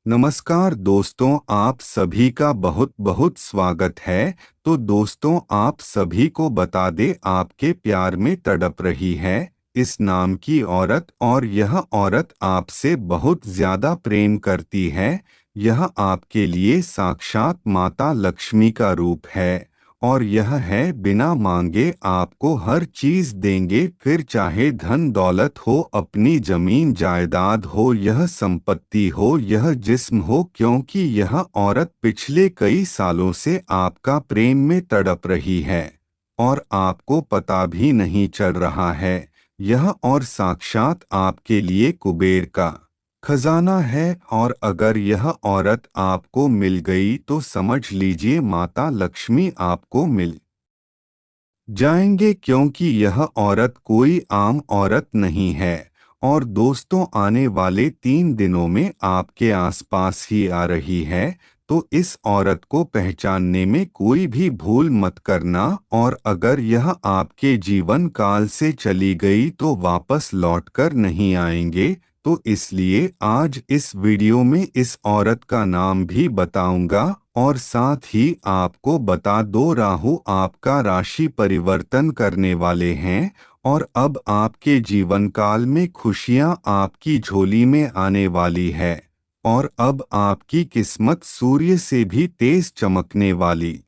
नमस्कार दोस्तों, आप सभी का बहुत बहुत स्वागत है। तो दोस्तों, आप सभी को बता दे, आपके प्यार में तड़प रही है इस नाम की औरत, और यह औरत आपसे बहुत ज्यादा प्रेम करती है। यह आपके लिए साक्षात माता लक्ष्मी का रूप है, और यह है बिना मांगे आपको हर चीज देंगे, फिर चाहे धन दौलत हो, अपनी जमीन जायदाद हो, यह संपत्ति हो, यह जिस्म हो, क्योंकि यह औरत पिछले कई सालों से आपका प्रेम में तड़प रही है और आपको पता भी नहीं चल रहा है। यह और साक्षात आपके लिए कुबेर का खजाना है, और अगर यह औरत आपको मिल गई तो समझ लीजिए माता लक्ष्मी आपको मिल जाएंगे, क्योंकि यह औरत कोई आम औरत नहीं है। और दोस्तों, आने वाले 3 दिनों में आपके आसपास ही आ रही है, तो इस औरत को पहचानने में कोई भी भूल मत करना। और अगर यह आपके जीवन काल से चली गई तो वापस लौटकर नहीं आएंगे। तो इसलिए आज इस वीडियो में इस औरत का नाम भी बताऊंगा, और साथ ही आपको बता दो, राहु आपका राशि परिवर्तन करने वाले हैं, और अब आपके जीवन काल में खुशियां आपकी झोली में आने वाली है, और अब आपकी किस्मत सूर्य से भी तेज चमकने वाली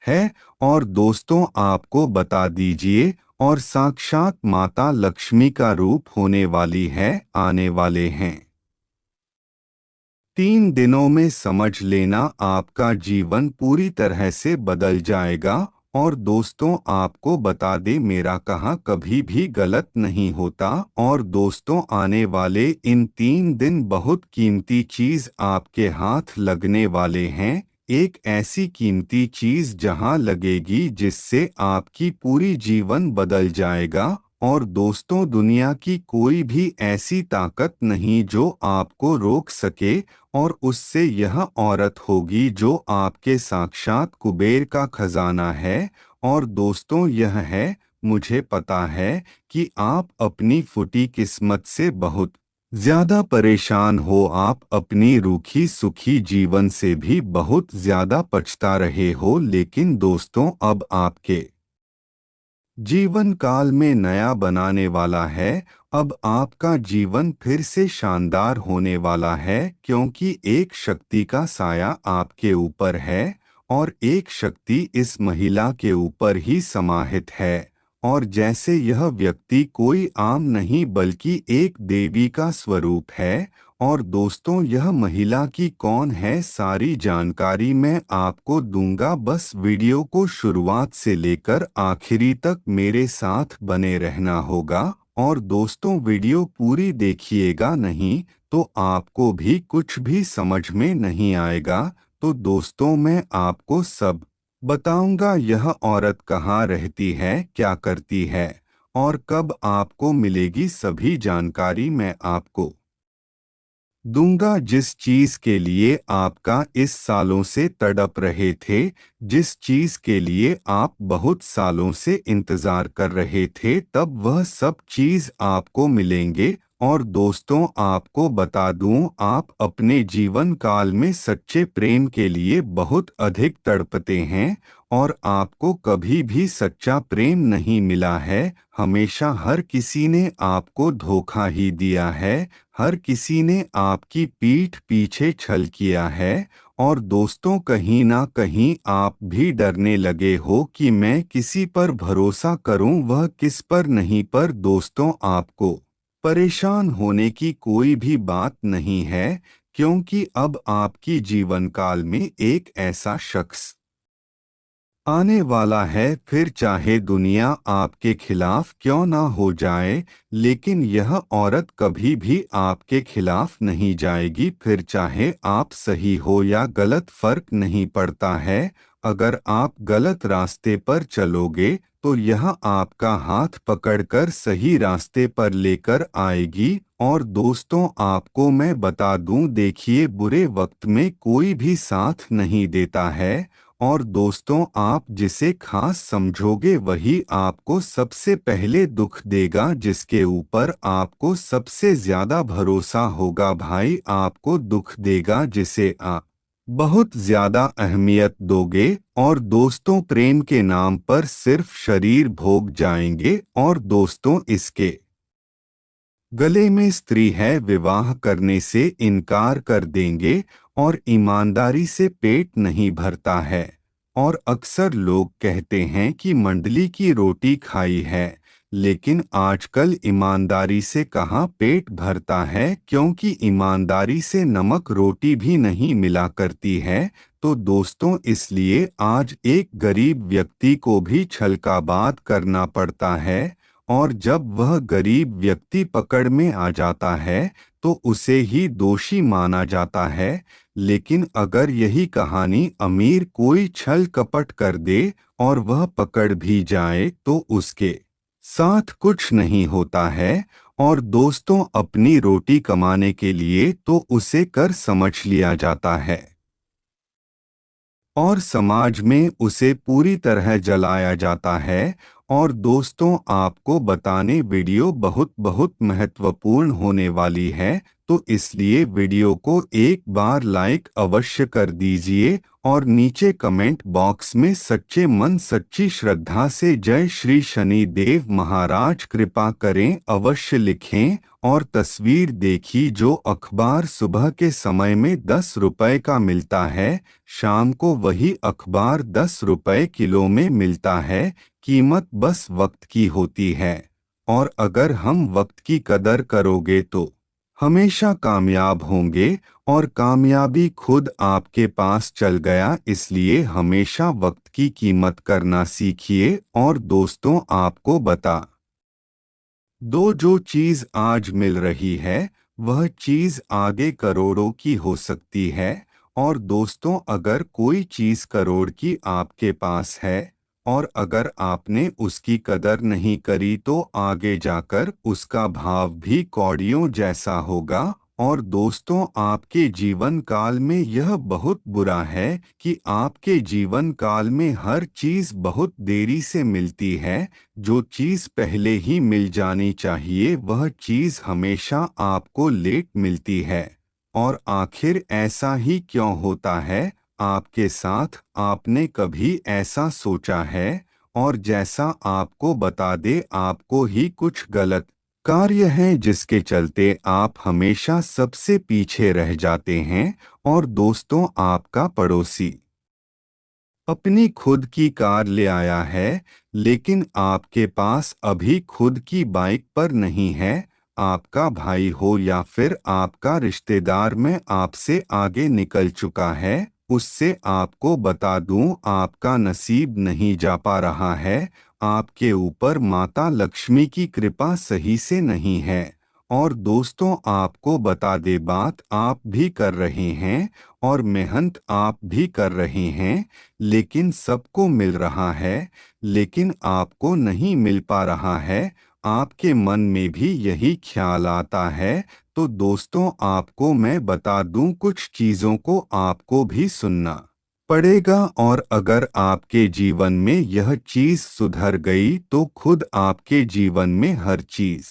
है। और दोस्तों, आपको बता दीजिए, और साक्षात माता लक्ष्मी का रूप होने वाली है, आने वाले हैं 3 दिनों में, समझ लेना आपका जीवन पूरी तरह से बदल जाएगा। और दोस्तों, आपको बता दे, मेरा कहा कभी भी गलत नहीं होता। और दोस्तों, आने वाले इन 3 दिन बहुत कीमती चीज आपके हाथ लगने वाले हैं। एक ऐसी कीमती चीज जहां लगेगी जिससे आपकी पूरी जीवन बदल जाएगा। और दोस्तों, दुनिया की कोई भी ऐसी ताकत नहीं जो आपको रोक सके, और उससे यह औरत होगी जो आपके साक्षात कुबेर का खजाना है। और दोस्तों, यह है, मुझे पता है कि आप अपनी फूटी किस्मत से बहुत ज्यादा परेशान हो, आप अपनी रूखी सुखी जीवन से भी बहुत ज्यादा पछता रहे हो। लेकिन दोस्तों, अब आपके जीवन काल में नया बनाने वाला है। अब आपका जीवन फिर से शानदार होने वाला है, क्योंकि एक शक्ति का साया आपके ऊपर है, और एक शक्ति इस महिला के ऊपर ही समाहित है। और जैसे यह व्यक्ति कोई आम नहीं बल्कि एक देवी का स्वरूप है। और दोस्तों, यह महिला की कौन है, सारी जानकारी मैं आपको दूंगा, बस वीडियो को शुरुआत से लेकर आखिरी तक मेरे साथ बने रहना होगा। और दोस्तों, वीडियो पूरी देखिएगा, नहीं तो आपको भी कुछ भी समझ में नहीं आएगा। तो दोस्तों, मैं आपको सब बताऊंगा, यह औरत कहाँ रहती है, क्या करती है, और कब आपको मिलेगी, सभी जानकारी मैं आपको दूंगा। जिस चीज के लिए आपका इस सालों से तड़प रहे थे, जिस चीज के लिए आप बहुत सालों से इंतजार कर रहे थे, तब वह सब चीज आपको मिलेंगे। और दोस्तों, आपको बता दूं, आप अपने जीवन काल में सच्चे प्रेम के लिए बहुत अधिक तड़पते हैं, और आपको कभी भी सच्चा प्रेम नहीं मिला है। हमेशा हर किसी ने आपको धोखा ही दिया है, हर किसी ने आपकी पीठ पीछे छल किया है। और दोस्तों, कहीं ना कहीं आप भी डरने लगे हो कि मैं किसी पर भरोसा करूं, वह किस पर नहीं। पर दोस्तों, आपको परेशान होने की कोई भी बात नहीं है, क्योंकि अब आपकी जीवन काल में एक ऐसा शख्स आने वाला है, फिर चाहे दुनिया आपके खिलाफ क्यों ना हो जाए, लेकिन यह औरत कभी भी आपके खिलाफ नहीं जाएगी। फिर चाहे आप सही हो या गलत, फर्क नहीं पड़ता है। अगर आप गलत रास्ते पर चलोगे तो यह आपका हाथ पकड़कर सही रास्ते पर लेकर आएगी। और दोस्तों, आपको मैं बता दूं, देखिए, बुरे वक्त में कोई भी साथ नहीं देता है, और दोस्तों, आप जिसे खास समझोगे वही आपको सबसे पहले दुख देगा। जिसके ऊपर आपको सबसे ज्यादा भरोसा होगा भाई आपको दुख देगा। जिसे आप बहुत ज्यादा अहमियत दोगे। और दोस्तों, प्रेम के नाम पर सिर्फ शरीर भोग जाएंगे। और दोस्तों, इसके गले में स्त्री है, विवाह करने से इनकार कर देंगे। और ईमानदारी से पेट नहीं भरता है। और अक्सर लोग कहते हैं कि मंडली की रोटी खाई है, लेकिन आजकल ईमानदारी से कहाँ पेट भरता है, क्योंकि ईमानदारी से नमक रोटी भी नहीं मिला करती है। तो दोस्तों, इसलिए आज एक गरीब व्यक्ति को भी छल का बात करना पड़ता है। और जब वह गरीब व्यक्ति पकड़ में आ जाता है तो उसे ही दोषी माना जाता है। लेकिन अगर यही कहानी अमीर कोई छल कपट कर दे और वह पकड़ भी जाए तो उसके साथ कुछ नहीं होता है। और दोस्तों, अपनी रोटी कमाने के लिए तो उसे कर समझ लिया जाता है और समाज में उसे पूरी तरह जलाया जाता है। और दोस्तों, आपको बताने वीडियो बहुत बहुत महत्वपूर्ण होने वाली है, तो इसलिए वीडियो को एक बार लाइक अवश्य कर दीजिए और नीचे कमेंट बॉक्स में सच्चे मन सच्ची श्रद्धा से जय श्री शनि देव महाराज कृपा करें अवश्य लिखें। और तस्वीर देखी जो अखबार सुबह के समय में 10 रुपए का मिलता है, शाम को वही अखबार 10 रुपए किलो में मिलता है। कीमत बस वक्त की होती है। और अगर हम वक्त की कदर करोगे तो हमेशा कामयाब होंगे। और कामयाबी खुद आपके पास चल गया। इसलिए हमेशा वक्त की कीमत करना सीखिए। और दोस्तों, आपको बता दो, जो चीज आज मिल रही है वह चीज आगे करोड़ों की हो सकती है। और दोस्तों, अगर कोई चीज करोड़ की आपके पास है और अगर आपने उसकी कदर नहीं करी तो आगे जाकर उसका भाव भी कौड़ियों जैसा होगा। और दोस्तों, आपके जीवन काल में यह बहुत बुरा है कि आपके जीवन काल में हर चीज बहुत देरी से मिलती है। जो चीज पहले ही मिल जानी चाहिए वह चीज हमेशा आपको लेट मिलती है। और आखिर ऐसा ही क्यों होता है आपके साथ? आपने कभी ऐसा सोचा है? और जैसा आपको बता दे, आपको ही कुछ गलत कार्य हैं जिसके चलते आप हमेशा सबसे पीछे रह जाते हैं। और दोस्तों, आपका पड़ोसी अपनी खुद की कार ले आया है, लेकिन आपके पास अभी खुद की बाइक पर नहीं है। आपका भाई हो या फिर आपका रिश्तेदार में आपसे आगे निकल चुका है, उससे आपको बता दूं, आपका नसीब नहीं जा पा रहा है। आपके ऊपर माता लक्ष्मी की कृपा सही से नहीं है। और दोस्तों, आपको बता दे बात, आप भी कर रहे हैं और मेहनत आप भी कर रहे हैं, लेकिन सबको मिल रहा है, लेकिन आपको नहीं मिल पा रहा है। आपके मन में भी यही ख्याल आता है। तो दोस्तों, आपको मैं बता दूं, कुछ चीज़ों को आपको भी सुनना पड़ेगा। और अगर आपके जीवन में यह चीज़ सुधर गई तो खुद आपके जीवन में हर चीज़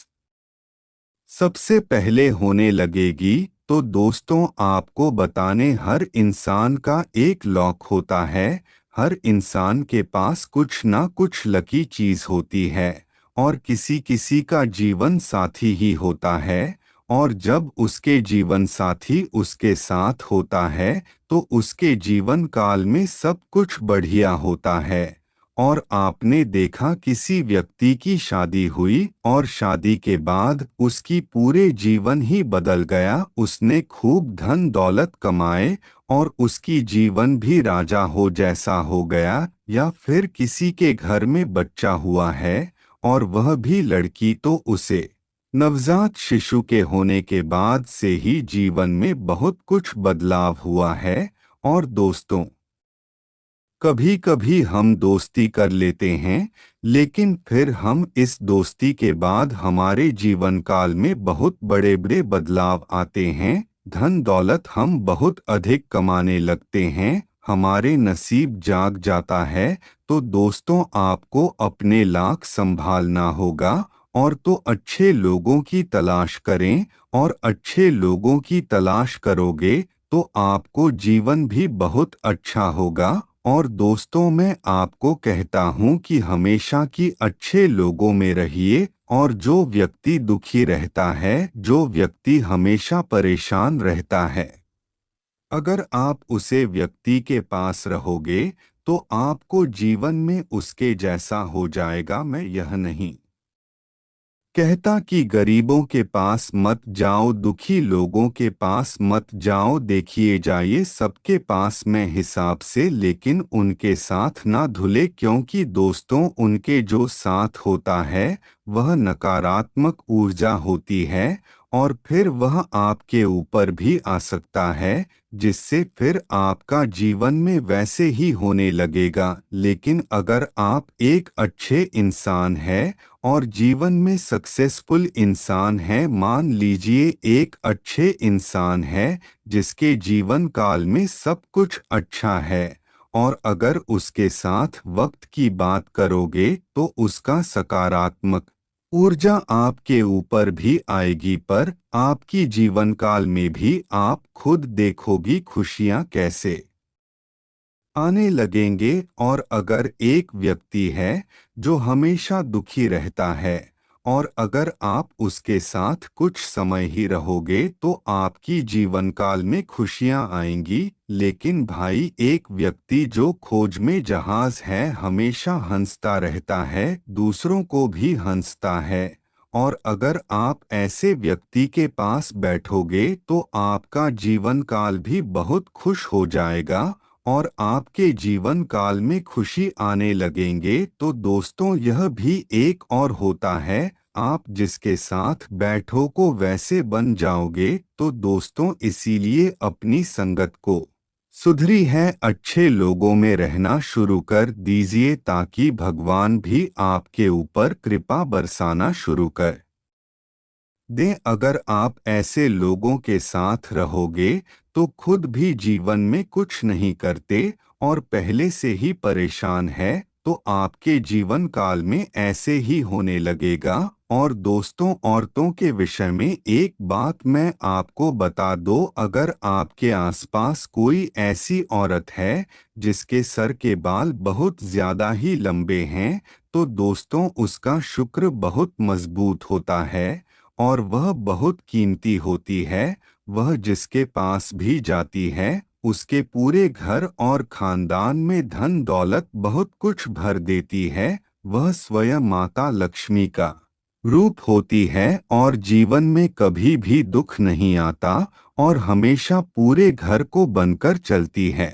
सबसे पहले होने लगेगी। तो दोस्तों, आपको बताने, हर इंसान का एक लॉक होता है। हर इंसान के पास कुछ ना कुछ लकी चीज होती है। और किसी किसी का जीवन साथी ही होता है। और जब उसके जीवन साथी उसके साथ होता है तो उसके जीवन काल में सब कुछ बढ़िया होता है। और आपने देखा किसी व्यक्ति की शादी हुई और शादी के बाद उसकी पूरे जीवन ही बदल गया। उसने खूब धन दौलत कमाए और उसकी जीवन भी राजा हो जैसा हो गया। या फिर किसी के घर में बच्चा हुआ है और वह भी लड़की, तो उसे नवजात शिशु के होने के बाद से ही जीवन में बहुत कुछ बदलाव हुआ है। और दोस्तों, कभी कभी हम दोस्ती कर लेते हैं, लेकिन फिर हम इस दोस्ती के बाद हमारे जीवन काल में बहुत बड़े बड़े बदलाव आते हैं। धन दौलत हम बहुत अधिक कमाने लगते हैं, हमारे नसीब जाग जाता है तो दोस्तों आपको अपने लाख संभालना होगा, और तो अच्छे लोगों की तलाश करें, और अच्छे लोगों की तलाश करोगे तो आपको जीवन भी बहुत अच्छा होगा। और दोस्तों मैं आपको कहता हूँ कि हमेशा की अच्छे लोगों में रहिए, और जो व्यक्ति दुखी रहता है, जो व्यक्ति हमेशा परेशान रहता है, अगर आप उसे व्यक्ति के पास रहोगे तो आपको जीवन में उसके जैसा हो जाएगा। मैं यह नहीं कहता कि गरीबों के पास मत जाओ, दुखी लोगों के पास मत जाओ, देखिए जाइए सबके पास में हिसाब से, लेकिन उनके साथ ना धुले, क्योंकि दोस्तों उनके जो साथ होता है वह नकारात्मक ऊर्जा होती है, और फिर वह आपके ऊपर भी आ सकता है, जिससे फिर आपका जीवन में वैसे ही होने लगेगा। लेकिन अगर आप एक अच्छे इंसान हैं और जीवन में सक्सेसफुल इंसान है, मान लीजिए एक अच्छे इंसान है जिसके जीवन काल में सब कुछ अच्छा है, और अगर उसके साथ वक्त की बात करोगे तो उसका सकारात्मक ऊर्जा आपके ऊपर भी आएगी, पर आपकी जीवन काल में भी आप खुद देखोगी खुशियां कैसे आने लगेंगे। और अगर एक व्यक्ति है जो हमेशा दुखी रहता है, और अगर आप उसके साथ कुछ समय ही रहोगे तो आपकी जीवन काल में खुशियां आएंगी। लेकिन भाई एक व्यक्ति जो खोज में जहाज है, हमेशा हंसता रहता है, दूसरों को भी हंसता है, और अगर आप ऐसे व्यक्ति के पास बैठोगे तो आपका जीवन काल भी बहुत खुश हो जाएगा, और आपके जीवन काल में खुशी आने लगेंगे। तो दोस्तों यह भी एक और होता है, आप जिसके साथ बैठो को वैसे बन जाओगे। तो दोस्तों इसीलिए अपनी संगत को सुधरी है अच्छे लोगों में रहना शुरू कर दीजिए, ताकि भगवान भी आपके ऊपर कृपा बरसाना शुरू कर दें। अगर आप ऐसे लोगों के साथ रहोगे तो खुद भी जीवन में कुछ नहीं करते और पहले से ही परेशान है, तो आपके जीवन काल में ऐसे ही होने लगेगा। और दोस्तों औरतों के विषय में एक बात मैं आपको बता दूं, अगर आपके आसपास कोई ऐसी औरत है जिसके सर के बाल बहुत ज्यादा ही लंबे हैं, तो दोस्तों उसका शुक्र बहुत मजबूत होता है और वह बहुत कीमती होती है। वह जिसके पास भी जाती है उसके पूरे घर और खानदान में धन दौलत बहुत कुछ भर देती है। वह स्वयं माता लक्ष्मी का रूप होती है, और जीवन में कभी भी दुख नहीं आता, और हमेशा पूरे घर को बनकर चलती है,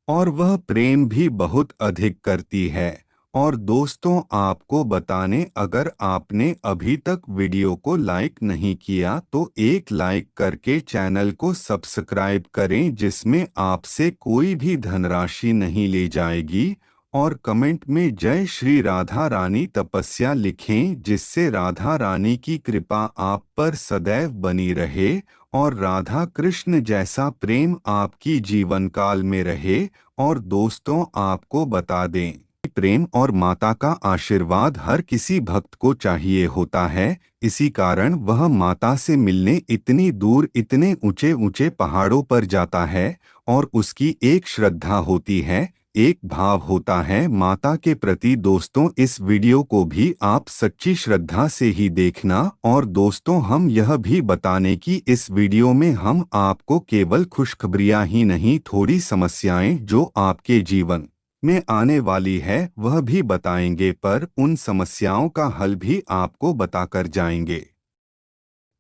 और वह प्रेम भी बहुत अधिक करती है। और दोस्तों आपको बताने, अगर आपने अभी तक वीडियो को लाइक नहीं किया तो एक लाइक करके चैनल को सब्सक्राइब करें, जिसमें आपसे कोई भी धनराशि नहीं ली जाएगी। और कमेंट में जय श्री राधा रानी तपस्या लिखें, जिससे राधा रानी की कृपा आप पर सदैव बनी रहे, और राधा कृष्ण जैसा प्रेम आपकी जीवन काल में रहे। और दोस्तों आपको बता दें कि प्रेम और माता का आशीर्वाद हर किसी भक्त को चाहिए होता है। इसी कारण वह माता से मिलने इतनी दूर, इतने ऊंचे ऊंचे पहाड़ों पर जाता है, और उसकी एक श्रद्धा होती है, एक भाव होता है माता के प्रति। दोस्तों इस वीडियो को भी आप सच्ची श्रद्धा से ही देखना। और दोस्तों हम यह भी बताने की इस वीडियो में हम आपको केवल खुशखबरियां ही नहीं, थोड़ी समस्याएं जो आपके जीवन में आने वाली है वह भी बताएंगे, पर उन समस्याओं का हल भी आपको बताकर जाएंगे।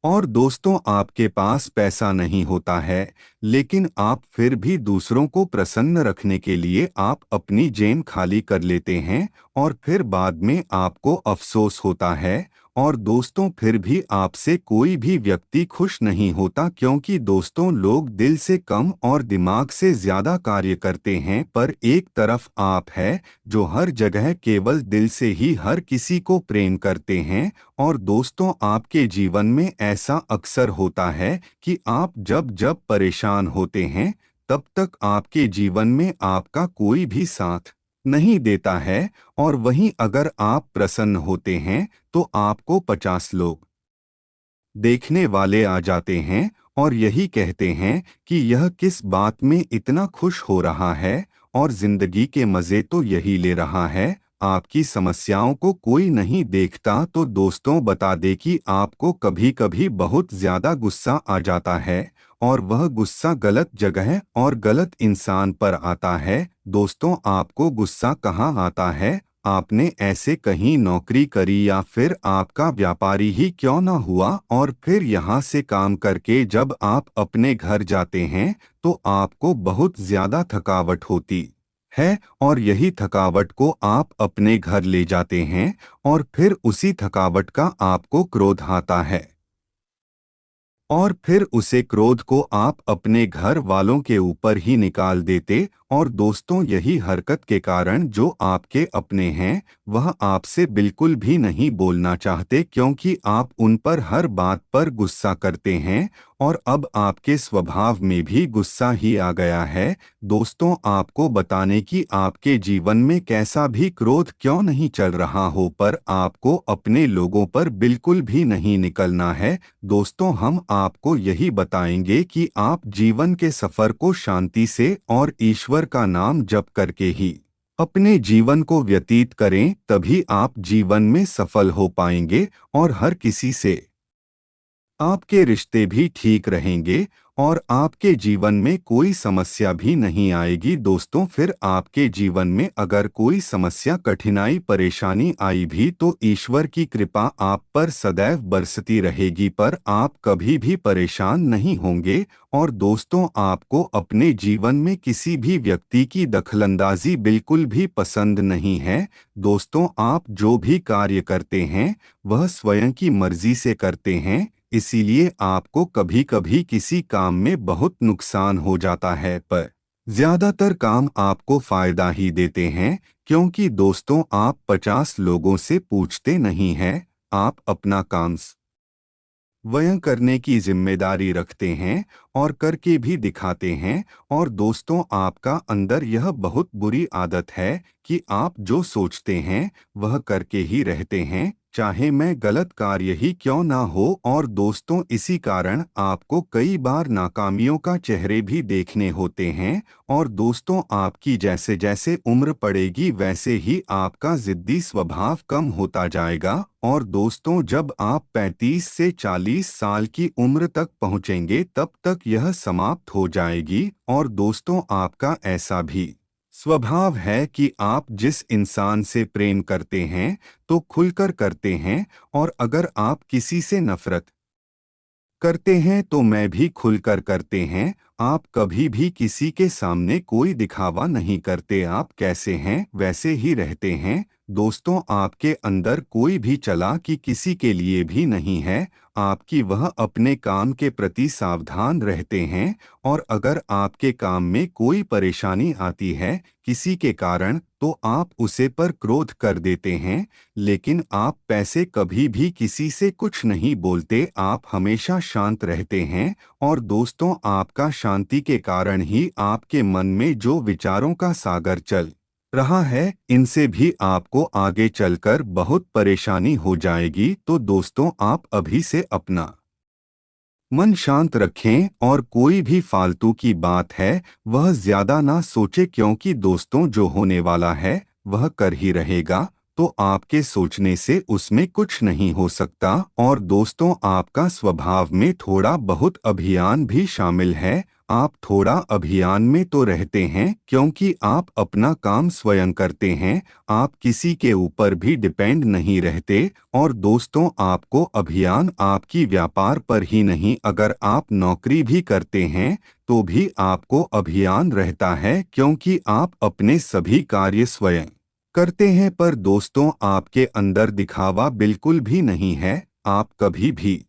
और दोस्तों आपके पास पैसा नहीं होता है, लेकिन आप फिर भी दूसरों को प्रसन्न रखने के लिए आप अपनी जेब खाली कर लेते हैं, और फिर बाद में आपको अफसोस होता है। और दोस्तों फिर भी आपसे कोई भी व्यक्ति खुश नहीं होता, क्योंकि दोस्तों लोग दिल से कम और दिमाग से ज्यादा कार्य करते हैं, पर एक तरफ आप है जो हर जगह केवल दिल से ही हर किसी को प्रेम करते हैं। और दोस्तों आपके जीवन में ऐसा अक्सर होता है कि आप जब जब परेशान होते हैं तब तक आपके जीवन में आपका कोई भी साथ नहीं देता है, और वहीं अगर आप प्रसन्न होते हैं तो आपको 50 लोग देखने वाले आ जाते हैं और यही कहते हैं कि यह किस बात में इतना खुश हो रहा है और जिंदगी के मजे तो यही ले रहा है। आपकी समस्याओं को कोई नहीं देखता। तो दोस्तों, बता दे कि आपको कभी कभी बहुत ज्यादा गुस्सा आ जाता है, और वह गुस्सा गलत जगह और गलत इंसान पर आता है। दोस्तों, आपको गुस्सा कहाँ आता है? आपने ऐसे कहीं नौकरी करी या फिर आपका व्यापारी ही क्यों ना हुआ, और फिर यहाँ से काम करके जब आप अपने घर जाते हैं तो आपको बहुत ज्यादा थकावट होती है, और यही थकावट को आप अपने घर ले जाते हैं, और फिर उसी थकावट का आपको क्रोध आता है, और फिर उसे क्रोध को आप अपने घर वालों के ऊपर ही निकाल देते। और दोस्तों, यही हरकत के कारण जो आपके अपने हैं वह आपसे बिल्कुल भी नहीं बोलना चाहते, क्योंकि आप उन पर हर बात पर गुस्सा करते हैं, और अब आपके स्वभाव में भी गुस्सा ही आ गया है। दोस्तों, आपको बताने कि आपके जीवन में कैसा भी क्रोध क्यों नहीं चल रहा हो, पर आपको अपने लोगों पर बिल्कुल भी नहीं निकलना है। दोस्तों, हम आपको यही बताएंगे कि आप जीवन के सफर को शांति से और ईश्वर का नाम जप करके ही अपने जीवन को व्यतीत करें, तभी आप जीवन में सफल हो पाएंगे, और हर किसी से आपके रिश्ते भी ठीक रहेंगे, और आपके जीवन में कोई समस्या भी नहीं आएगी। दोस्तों, फिर आपके जीवन में अगर कोई समस्या, कठिनाई, परेशानी आई भी तो ईश्वर की कृपा आप पर सदैव बरसती रहेगी, पर आप कभी भी परेशान नहीं होंगे। और दोस्तों, आपको अपने जीवन में किसी भी व्यक्ति की दखलंदाजी बिल्कुल भी पसंद नहीं है। दोस्तों, आप जो भी कार्य करते हैं वह स्वयं की मर्जी से करते हैं, इसीलिए आपको कभी कभी किसी काम में बहुत नुकसान हो जाता है, पर ज्यादातर काम आपको फायदा ही देते हैं, क्योंकि दोस्तों, आप 50 लोगों से पूछते नहीं हैं, आप अपना काम स्वयं करने की जिम्मेदारी रखते हैं, और करके भी दिखाते हैं। और दोस्तों, आपका अंदर यह बहुत बुरी आदत है कि आप जो सोचते हैं वह करके ही रहते हैं, चाहे मैं गलत कार्य ही क्यों ना हो। और दोस्तों, इसी कारण आपको कई बार नाकामियों का चेहरे भी देखने होते हैं। और दोस्तों, आपकी जैसे जैसे उम्र पड़ेगी वैसे ही आपका जिद्दी स्वभाव कम होता जाएगा, और दोस्तों, जब आप 35 से 40 साल की उम्र तक पहुंचेंगे तब तक यह समाप्त हो जाएगी। और दोस्तों, आपका ऐसा भी स्वभाव है कि आप जिस इंसान से प्रेम करते हैं तो खुलकर करते हैं, और अगर आप किसी से नफरत करते हैं तो मैं भी खुलकर करते हैं। आप कभी भी किसी के सामने कोई दिखावा नहीं करते, आप कैसे हैं वैसे ही रहते हैं। दोस्तों, आपके अंदर कोई भी चालाकी किसी के लिए भी नहीं है, आपकी वह अपने काम के प्रति सावधान रहते हैं, और अगर आपके काम में कोई परेशानी आती है किसी के कारण तो आप उसे पर क्रोध कर देते हैं, लेकिन आप पैसे कभी भी किसी से कुछ नहीं बोलते, आप हमेशा शांत रहते हैं। और दोस्तों, आपका शांति के कारण ही आपके मन में जो विचारों का सागर चल रहा है, इनसे भी आपको आगे चलकर बहुत परेशानी हो जाएगी। तो दोस्तों, आप अभी से अपना मन शांत रखें, और कोई भी फालतू की बात है वह ज्यादा ना सोचे, क्योंकि दोस्तों, जो होने वाला है वह कर ही रहेगा, तो आपके सोचने से उसमें कुछ नहीं हो सकता। और दोस्तों, आपका स्वभाव में थोड़ा बहुत अभियान भी शामिल है, आप थोड़ा अभियान में तो रहते हैं, क्योंकि आप अपना काम स्वयं करते हैं, आप किसी के ऊपर भी डिपेंड नहीं रहते। और दोस्तों, आपको अभियान आपकी व्यापार पर ही नहीं, अगर आप नौकरी भी करते हैं तो भी आपको अभियान रहता है, क्योंकि आप अपने सभी कार्य स्वयं करते हैं। पर दोस्तों, आपके अंदर दिखावा बिल्कुल भी नहीं है, आप कभी भी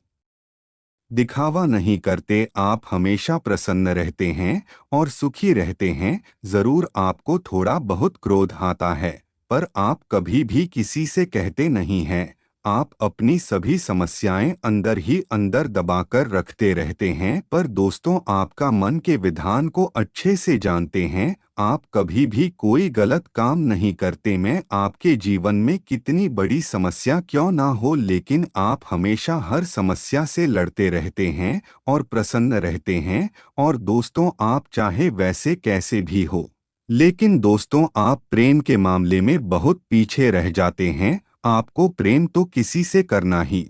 दिखावा नहीं करते, आप हमेशा प्रसन्न रहते हैं और सुखी रहते हैं। जरूर आपको थोड़ा बहुत क्रोध आता है, पर आप कभी भी किसी से कहते नहीं हैं, आप अपनी सभी समस्याएं अंदर ही अंदर दबाकर रखते रहते हैं, पर दोस्तों आपका मन के विधान को अच्छे से जानते हैं। आप कभी भी कोई गलत काम नहीं करते। मैं आपके जीवन में कितनी बड़ी समस्या क्यों ना हो, लेकिन आप हमेशा हर समस्या से लड़ते रहते हैं और प्रसन्न रहते हैं। और दोस्तों आप चाहे वैसे कैसे भी हो, लेकिन दोस्तों आप प्रेम के मामले में बहुत पीछे रह जाते हैं। आपको प्रेम तो किसी से करना ही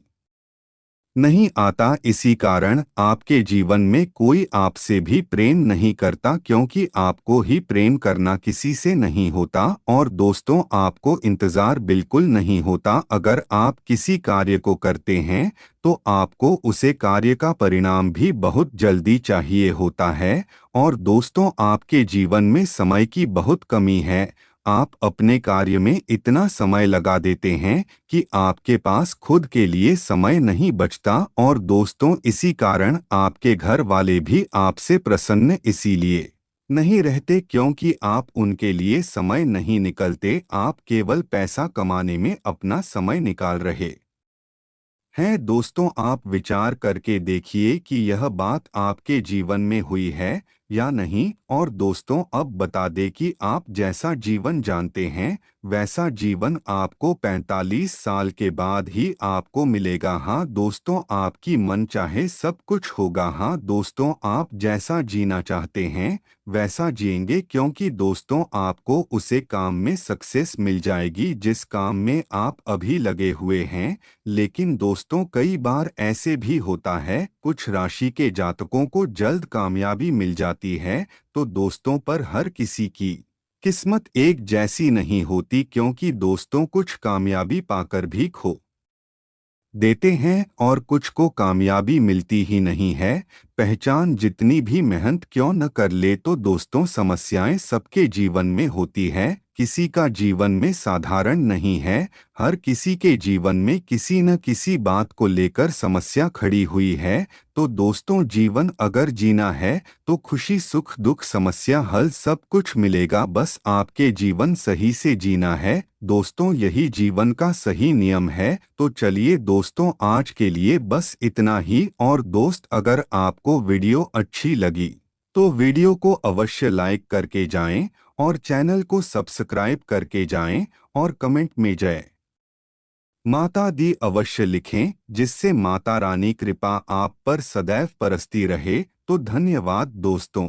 नहीं आता, इसी कारण आपके जीवन में कोई आपसे भी प्रेम नहीं करता, क्योंकि आपको ही प्रेम करना किसी से नहीं होता। और दोस्तों आपको इंतज़ार बिल्कुल नहीं होता। अगर आप किसी कार्य को करते हैं तो आपको उसे कार्य का परिणाम भी बहुत जल्दी चाहिए होता है। और दोस्तों आपके जीवन में समय की बहुत कमी है। आप अपने कार्य में इतना समय लगा देते हैं कि आपके पास खुद के लिए समय नहीं बचता। और दोस्तों इसी कारण आपके घर वाले भी आपसे प्रसन्न इसीलिए नहीं रहते क्योंकि आप उनके लिए समय नहीं निकलते। आप केवल पैसा कमाने में अपना समय निकाल रहे हैं। दोस्तों आप विचार करके देखिए कि यह बात आपके जीवन में हुई है या नहीं। और दोस्तों अब बता दें कि आप जैसा जीवन जानते हैं वैसा जीवन आपको 45 साल के बाद ही आपको मिलेगा। हाँ दोस्तों आपकी मन चाहे सब कुछ होगा। हाँ दोस्तों आप जैसा जीना चाहते हैं वैसा जिएंगे, क्योंकि दोस्तों आपको उसे काम में सक्सेस मिल जाएगी जिस काम में आप अभी लगे हुए हैं। लेकिन दोस्तों कई बार ऐसे भी होता है कुछ राशि के जातकों को जल्द कामयाबी मिल जाती है। तो दोस्तों पर हर किसी की किस्मत एक जैसी नहीं होती, क्योंकि दोस्तों कुछ कामयाबी पाकर भी खो देते हैं और कुछ को कामयाबी मिलती ही नहीं है। पहचान जितनी भी मेहनत क्यों न कर ले, तो दोस्तों समस्याएं सबके जीवन में होती है। किसी का जीवन में साधारण नहीं है। हर किसी के जीवन में किसी न किसी बात को लेकर समस्या खड़ी हुई है। तो दोस्तों जीवन अगर जीना है तो खुशी सुख दुख समस्या हल सब कुछ मिलेगा, बस आपके जीवन सही से जीना है। दोस्तों यही जीवन का सही नियम है। तो चलिए दोस्तों आज के लिए बस इतना ही। और दोस्त अगर आपको वीडियो अच्छी लगी तो वीडियो को अवश्य लाइक करके जाएं और चैनल को सब्सक्राइब करके जाएं और कमेंट में जय माता दी अवश्य लिखें, जिससे माता रानी कृपा आप पर सदैव बरसती रहे। तो धन्यवाद दोस्तों।